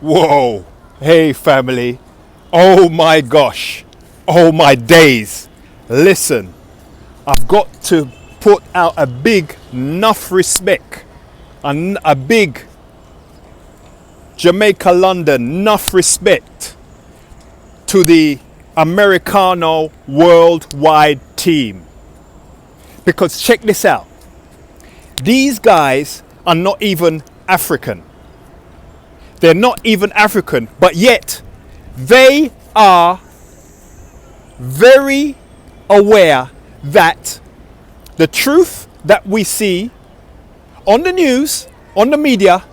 Whoa, hey family, oh my gosh, oh my days. Listen, I've got to put out a big Nuff Respect, a big Jamaica, London Nuff Respect to the Americano worldwide team. Because check this out, these guys are not even African. They're not even African, but yet they are very aware that the truth that we see on the news, on the media,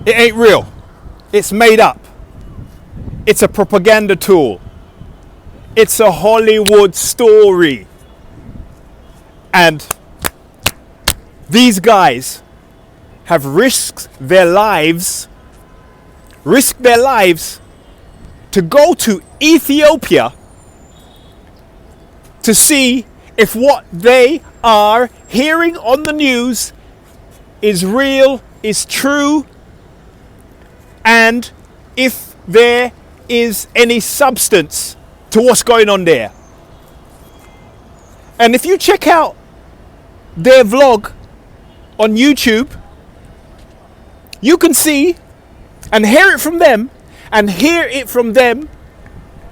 it ain't real. It's made up. It's a propaganda tool. It's a Hollywood story. And these guys have risked their lives to go to Ethiopia to see if what they are hearing on the news is real, is true, and if there is any substance to what's going on there. And if you check out their vlog on YouTube, you can see and hear it from them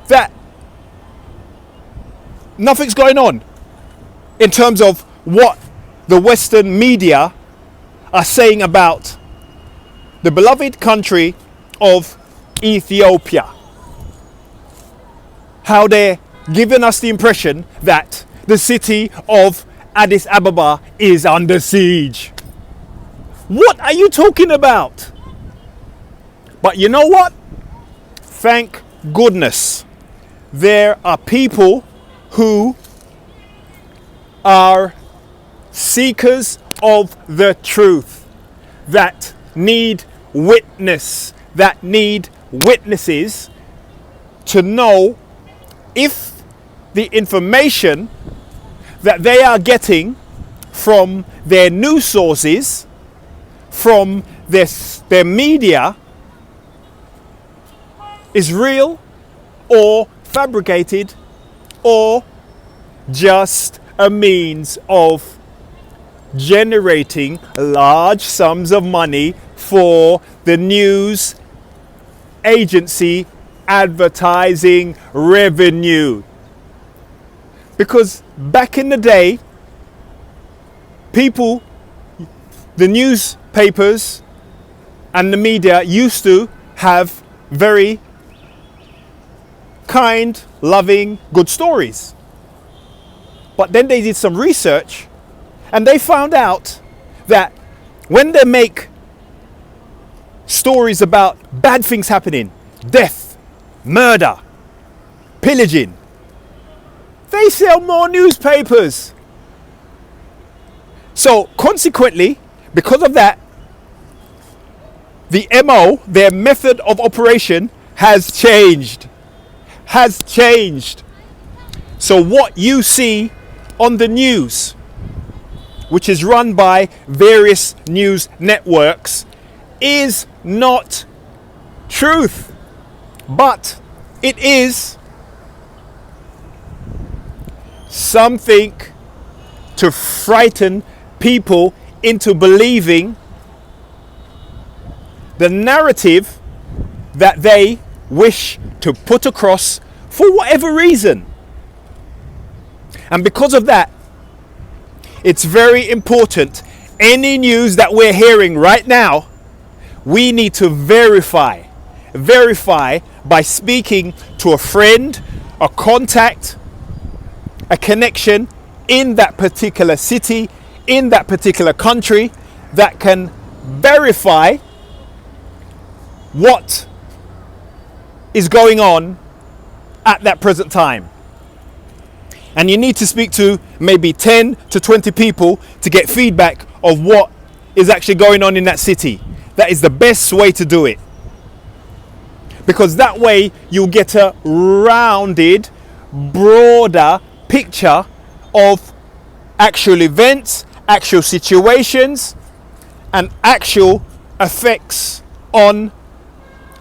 that nothing's going on in terms of what the Western media are saying about the beloved country of Ethiopia. How they're giving us the impression that the city of Addis Ababa is under siege. What are you talking about? But you know what? Thank goodness there are people who are seekers of the truth, that need witnesses to know if the information that they are getting from their news sources, from their media, is real or fabricated or just a means of generating large sums of money for the news agency advertising revenue. Because back in the day, people, the newspapers and the media used to have very kind, loving, good stories. But then they did some research and they found out that when they make stories about bad things happening, death, murder, pillaging, they sell more newspapers. So consequently, because of that, the MO, their method of operation, has changed. So what you see on the news, which is run by various news networks, is not truth, but it is something to frighten people into believing the narrative that they wish to put across for whatever reason. And because of that, it's very important, any news that we're hearing right now, we need to verify by speaking to a friend, a contact, a connection in that particular city, in that particular country, that can verify what is going on at that present time. And you need to speak to maybe 10 to 20 people to get feedback of what is actually going on in that city. That is the best way to do it. Because that way you'll get a rounded, broader picture of actual events, actual situations, and actual effects on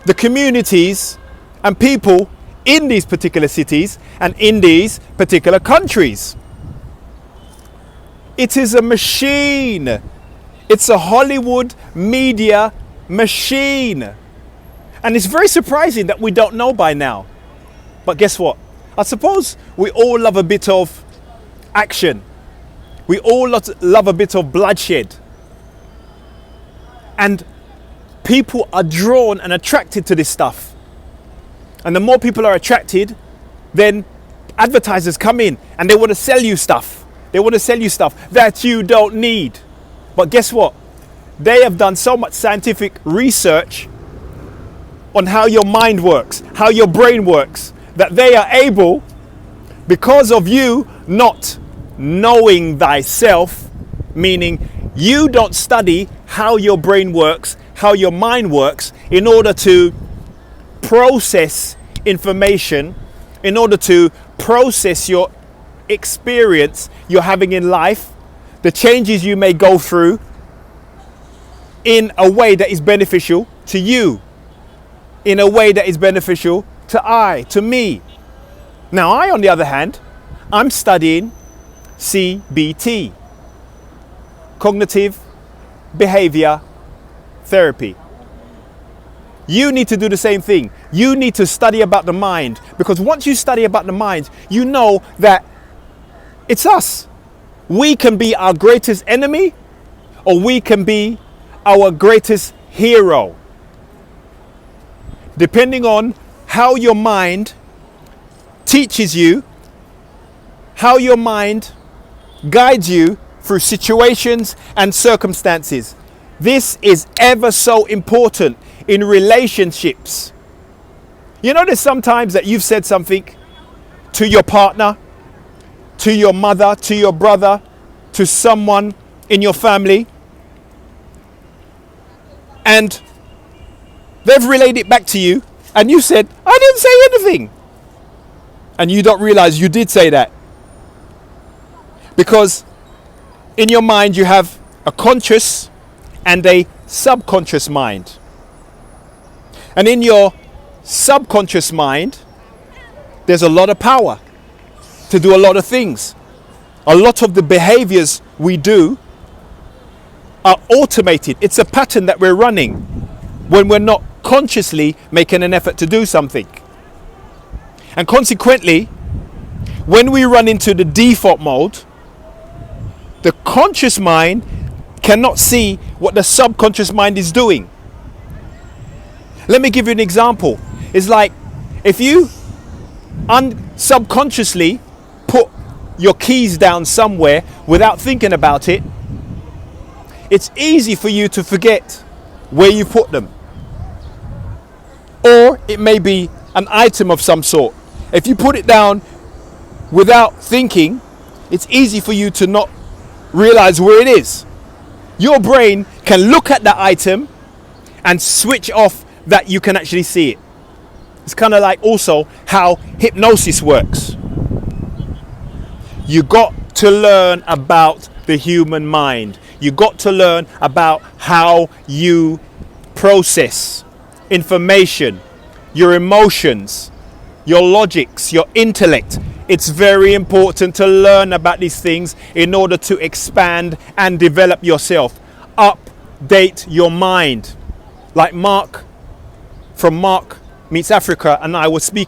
the communities and people in these particular cities and in these particular countries. It is a machine. It's a Hollywood media machine. And it's very surprising that we don't know by now. But guess what? I suppose we all love a bit of action. We all love a bit of bloodshed. And people are drawn and attracted to this stuff. And the more people are attracted, then advertisers come in and they want to sell you stuff. They want to sell you stuff that you don't need. But guess what? They have done so much scientific research on how your mind works, how your brain works, that they are able, because of you not knowing thyself, meaning you don't study how your brain works, how your mind works, in order to process information, in order to process your experience you're having in life, the changes you may go through, in a way that is beneficial to you, in a way that is beneficial to me. Now, I, on the other hand, I'm studying CBT, cognitive behavior therapy. You need to do the same thing. You need to study about the mind, because once you study about the mind, you know that it's us. We can be our greatest enemy, or we can be our greatest hero, depending on how your mind teaches you, how your mind guides you through situations and circumstances. This is ever so important in relationships. You know, there's sometimes that you've said something to your partner, to your mother, to your brother, to someone in your family, and they've relayed it back to you, and you said, I didn't say anything. And you don't realize you did say that. Because in your mind you have a conscious and a subconscious mind. And in your subconscious mind, there's a lot of power to do a lot of things. A lot of the behaviors we do are automated. It's a pattern that we're running when we're not consciously making an effort to do something. And consequently, when we run into the default mode, the conscious mind cannot see what the subconscious mind is doing. Let me give you an example. It's like if you subconsciously put your keys down somewhere without thinking about it, it's easy for you to forget where you put them. Or it may be an item of some sort. If you put it down without thinking, it's easy for you to not realize where it is. Your brain can look at that item and switch off that you can actually see it. It's kind of like also how hypnosis works. You got to learn about the human mind. You got to learn about how you process information, your emotions, your logics, your intellect. It's very important to learn about these things in order to expand and develop yourself. Update your mind. Like Mark from Mark Meets Africa and I was speaking